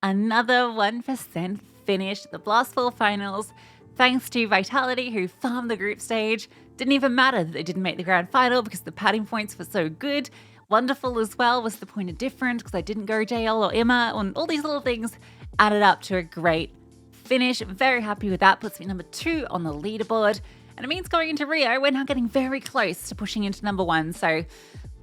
another 1% finish the Blast Ball finals, thanks to Vitality, who farmed the group stage. Didn't even matter that they didn't make the grand final because the padding points were so good. Wonderful as well was the point of difference because I didn't go JL or Emma, and all these little things added up to a great finish. Very happy with that. Puts me number 2 on the leaderboard. And it means going into Rio, we're now getting very close to pushing into number 1. So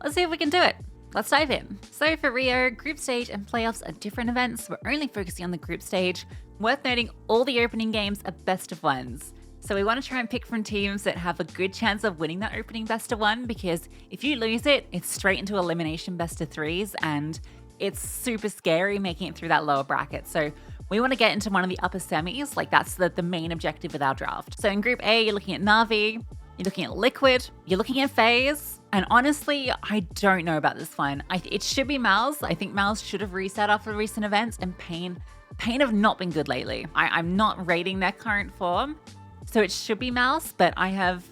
let's see if we can do it. Let's dive in. So for Rio, group stage and playoffs are different events. We're only focusing on the group stage. Worth noting, all the opening games are best of 1s. So we want to try and pick from teams that have a good chance of winning that opening best of 1, because if you lose it, it's straight into elimination best of 3s, and it's super scary making it through that lower bracket. So we want to get into one of the upper semis, like that's the main objective with our draft. So in Group A, you're looking at Na'Vi, you're looking at Liquid, you're looking at FaZe, and honestly, I don't know about this one. It should be Mal's. I think Mal's should have reset after recent events, and Pain have not been good lately. I'm not rating their current form, so it should be Mouse, but I have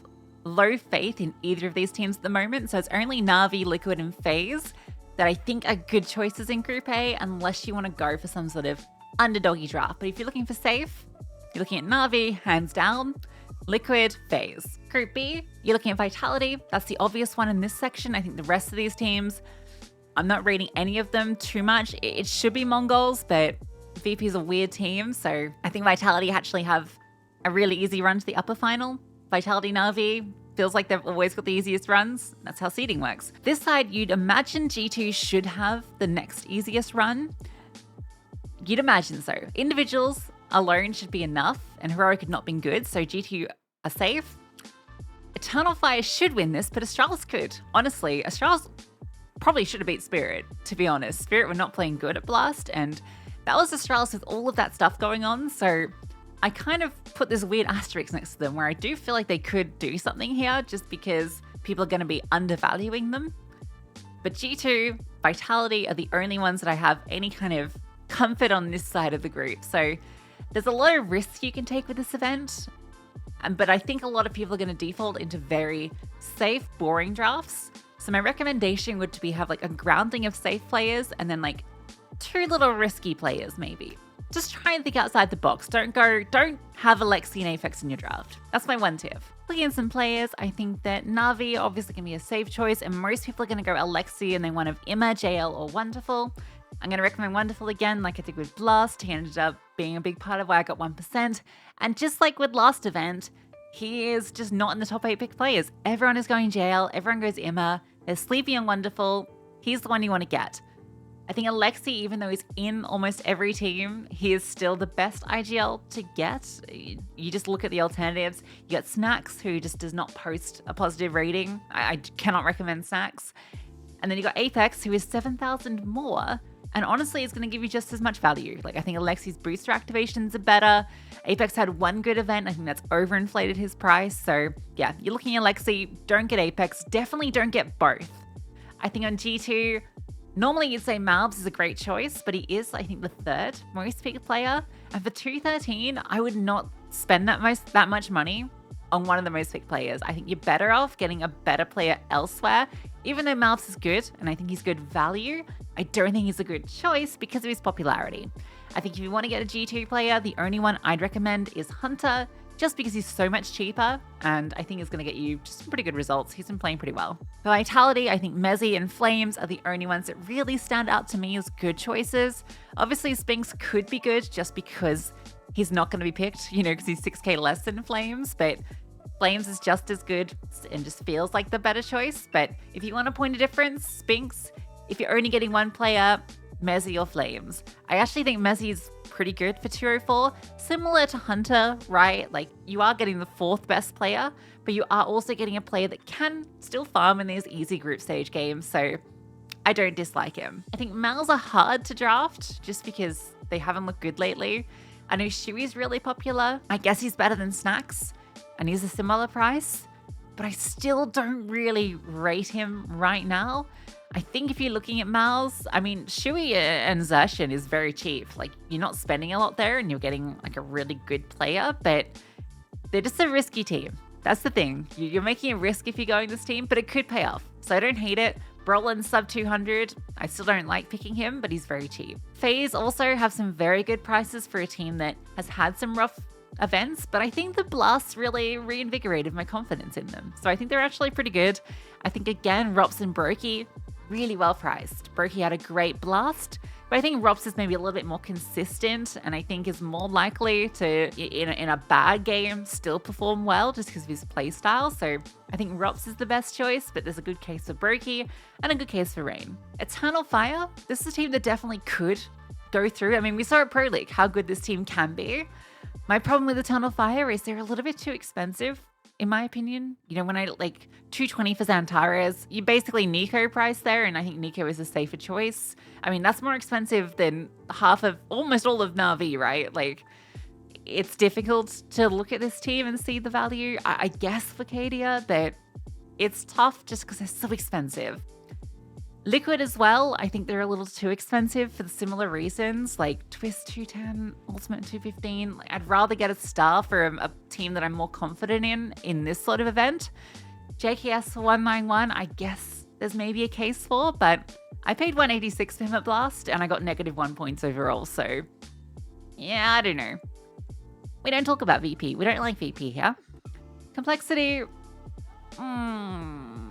low faith in either of these teams at the moment. So it's only Na'Vi, Liquid, and FaZe that I think are good choices in Group A, unless you want to go for some sort of underdoggy draft. But if you're looking for safe, you're looking at Na'Vi, hands down, Liquid, FaZe. Group B, you're looking at Vitality. That's the obvious one in this section. I think the rest of these teams, I'm not rating any of them too much. It should be Mongols, but VP is a weird team. So I think Vitality actually have a really easy run to the upper final. Vitality Na'Vi feels like they've always got the easiest runs. That's how seeding works. This side, you'd imagine G2 should have the next easiest run. You'd imagine so. Individuals alone should be enough, and Heroic had not been good, so G2 are safe. Eternal Fire should win this, but Astralis could. Honestly, Astralis probably should have beat Spirit, to be honest. Spirit were not playing good at Blast, and that was Astralis with all of that stuff going on, so I kind of put this weird asterisk next to them where I do feel like they could do something here just because people are going to be undervaluing them. But G2, Vitality are the only ones that I have any kind of comfort on this side of the group. So there's a lot of risk you can take with this event, but I think a lot of people are going to default into very safe, boring drafts. So my recommendation would be have like a grounding of safe players and then like 2 little risky players maybe. Just try and think outside the box. Don't have Alexi and Apex in your draft. That's my one tip. Looking at some players, I think that Na'Vi obviously can be a safe choice, and most people are going to go Alexi and then one of Emma, JL, or Wonderful. I'm going to recommend Wonderful again, like I did with Blast. He ended up being a big part of why I got 1%. And just like with last event, he is just not in the top 8 pick players. Everyone is going JL, everyone goes Emma. They're sleepy and Wonderful. He's the one you want to get. I think Alexi, even though he's in almost every team, he is still the best IGL to get. You just look at the alternatives. You got Snacks, who just does not post a positive rating. I cannot recommend Snacks. And then you got Apex, who is 7,000 more. And honestly, it's going to give you just as much value. Like, I think Alexi's booster activations are better. Apex had one good event. I think that's overinflated his price. So yeah, you're looking at Alexi. Don't get Apex. Definitely don't get both. I think on G2, normally you'd say Malbs is a great choice, but he is, I think, the 3rd most picked player. And for 213, I would not spend that much money on one of the most picked players. I think you're better off getting a better player elsewhere. Even though Malbs is good, and I think he's good value, I don't think he's a good choice because of his popularity. I think if you want to get a G2 player, the only one I'd recommend is Hunter, just because he's so much cheaper, and I think he's going to get you just some pretty good results. He's been playing pretty well. For Vitality, I think Mezzy and Flames are the only ones that really stand out to me as good choices. Obviously, Spinks could be good just because he's not going to be picked, because he's 6k less than Flames, but Flames is just as good and just feels like the better choice. But if you want a point of difference, Spinks, if you're only getting one player, Mezzy or Flames. I actually think Mezzy is pretty good for 204. Similar to Hunter, right? Like, you are getting the 4th best player, but you are also getting a player that can still farm in these easy group stage games. So I don't dislike him. I think Mals are hard to draft just because they haven't looked good lately. I know Shui's really popular. I guess he's better than Snacks, and he's a similar price, but I still don't really rate him right now. I think if you're looking at Mals, I mean, Shui and Zacian is very cheap. Like, you're not spending a lot there and you're getting like a really good player, but they're just a risky team. That's the thing. You're making a risk if you're going this team, but it could pay off. So I don't hate it, Brolin sub 200. I still don't like picking him, but he's very cheap. FaZe also have some very good prices for a team that has had some rough events, but I think the Blasts really reinvigorated my confidence in them. So I think they're actually pretty good. I think, again, Rops and Brokey, really well priced. Brokey had a great Blast, but I think Rops is maybe a little bit more consistent, and I think is more likely to, in a bad game, still perform well just because of his playstyle. So I think Rops is the best choice, but there's a good case for Brokey and a good case for Rain. Eternal Fire, this is a team that definitely could go through. I mean, we saw at Pro League how good this team can be. My problem with Eternal Fire is they're a little bit too expensive, in my opinion. You know, when I like 220 for Xantares, you basically Nico price there, and I think Nico is a safer choice. I mean, that's more expensive than almost all of Na'Vi, right? Like, it's difficult to look at this team and see the value. I guess for Cadia, but it's tough just because they're so expensive. Liquid as well, I think they're a little too expensive for the similar reasons, like Twist 210, Ultimate 215. Like, I'd rather get a star for a team that I'm more confident in this sort of event. JKS for 191, I guess there's maybe a case for, but I paid 186 for him at Blast and I got -1 points overall, so yeah, I don't know. We don't talk about VP. We don't like VP here. Complexity,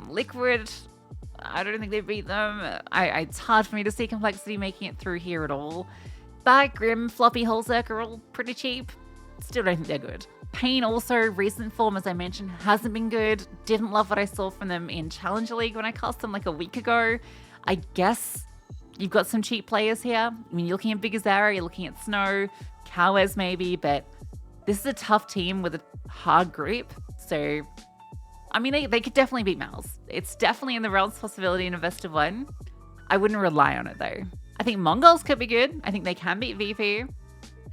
Liquid, I don't think they beat them. It's hard for me to see Complexity making it through here at all. But Grim, Floppy, Holzerk are all pretty cheap. Still don't think they're good. Pain also, recent form, as I mentioned, hasn't been good. Didn't love what I saw from them in Challenger League when I cast them like a week ago. I guess you've got some cheap players here. I mean, you're looking at Big Azara, you're looking at Snow, Cowes maybe, but this is a tough team with a hard group. So I mean, they could definitely beat Mouse. It's definitely in the realms of possibility in a best of one. I wouldn't rely on it though. I think Mongols could be good. I think they can beat VP.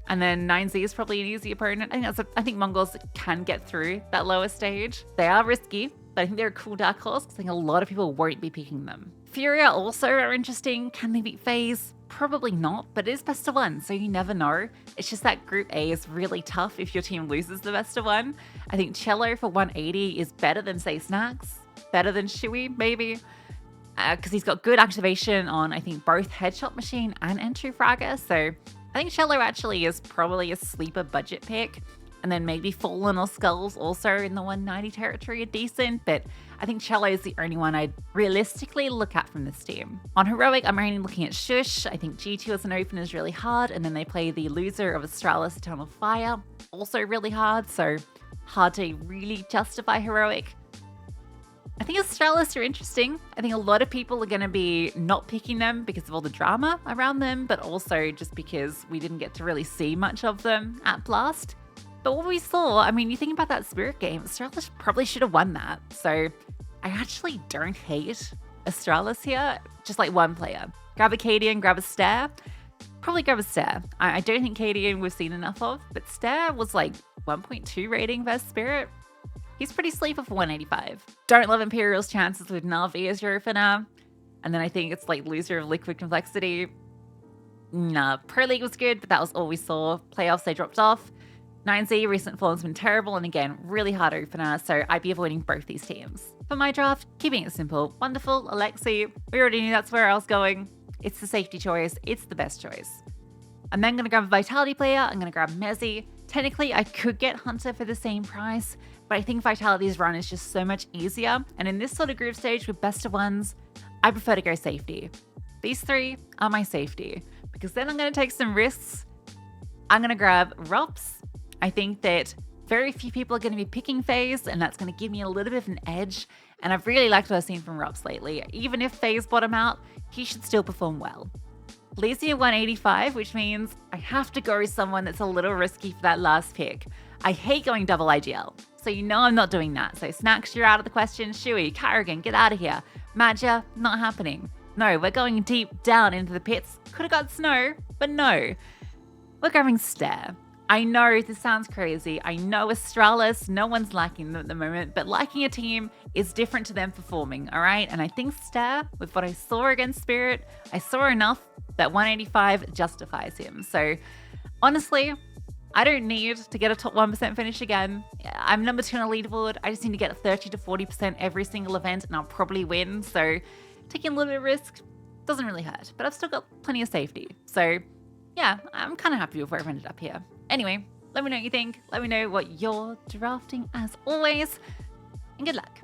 And then 9Z is probably an easy opponent. I think Mongols can get through that lower stage. They are risky, but I think they're a cool dark horse because I think a lot of people won't be picking them. Furia also are interesting. Can they beat FaZe? Probably not, but it is best of one, so you never know. It's just that Group A is really tough if your team loses the best of one. I think Cello for 180 is better than, say, Snacks, better than Shui, maybe, because he's got good activation on, I think, both Headshot Machine and Entry Fragger, so I think Cello actually is probably a sleeper budget pick. And then maybe Fallen or Skulls also in the 190 territory are decent, but I think Cello is the only one I'd realistically look at from this team. On Heroic, I'm mainly looking at Shush. I think G2 as an opener is really hard, and then they play the loser of Astralis Eternal Fire, also really hard, so hard to really justify Heroic. I think Astralis are interesting. I think a lot of people are going to be not picking them because of all the drama around them, but also just because we didn't get to really see much of them at Blast. But what we saw, I mean, you think about that Spirit game, Astralis probably should have won that. So I actually don't hate Astralis here, just like one player. Grab a Cadian, grab a Stare. Probably grab a Stare. I don't think Cadian we've seen enough of, but Stare was like 1.2 rating versus Spirit. He's pretty sleeper for 185. Don't love Imperial's chances with Na'Vi as your opener. And then I think it's like loser of Liquid Complexity. Nah, Pro League was good, but that was all we saw. Playoffs, they dropped off. 9Z, recent form's been terrible, and again, really hard opener, so I'd be avoiding both these teams. For my draft, keeping it simple. Wonderful, Alexi, we already knew that's where I was going. It's the safety choice, it's the best choice. I'm then going to grab a Vitality player, I'm going to grab Mezzi. Technically, I could get Hunter for the same price, but I think Vitality's run is just so much easier, and in this sort of group stage with best of ones, I prefer to go safety. These three are my safety, because then I'm going to take some risks. I'm going to grab Rops. I think that very few people are going to be picking FaZe, and that's going to give me a little bit of an edge. And I've really liked what I've seen from Rops lately. Even if FaZe bottom out, he should still perform well. Leaves me at 185, which means I have to go someone that's a little risky for that last pick. I hate going double IGL, so you know I'm not doing that. So Snacks, you're out of the question. Shui, Carrigan, get out of here. Madja, not happening. No, we're going deep down into the pits. Could have got Snow, but no. We're grabbing Stare. I know this sounds crazy. I know Astralis, no one's liking them at the moment, but liking a team is different to them performing, all right? And I think Stare, with what I saw against Spirit, I saw enough that 185 justifies him. So honestly, I don't need to get a top 1% finish again. I'm number 2 on a leaderboard. I just need to get 30 to 40% every single event and I'll probably win. So taking a little bit of risk doesn't really hurt, but I've still got plenty of safety. So yeah, I'm kind of happy with where I've ended up here. Anyway, let me know what you think. Let me know what you're drafting as always, and good luck.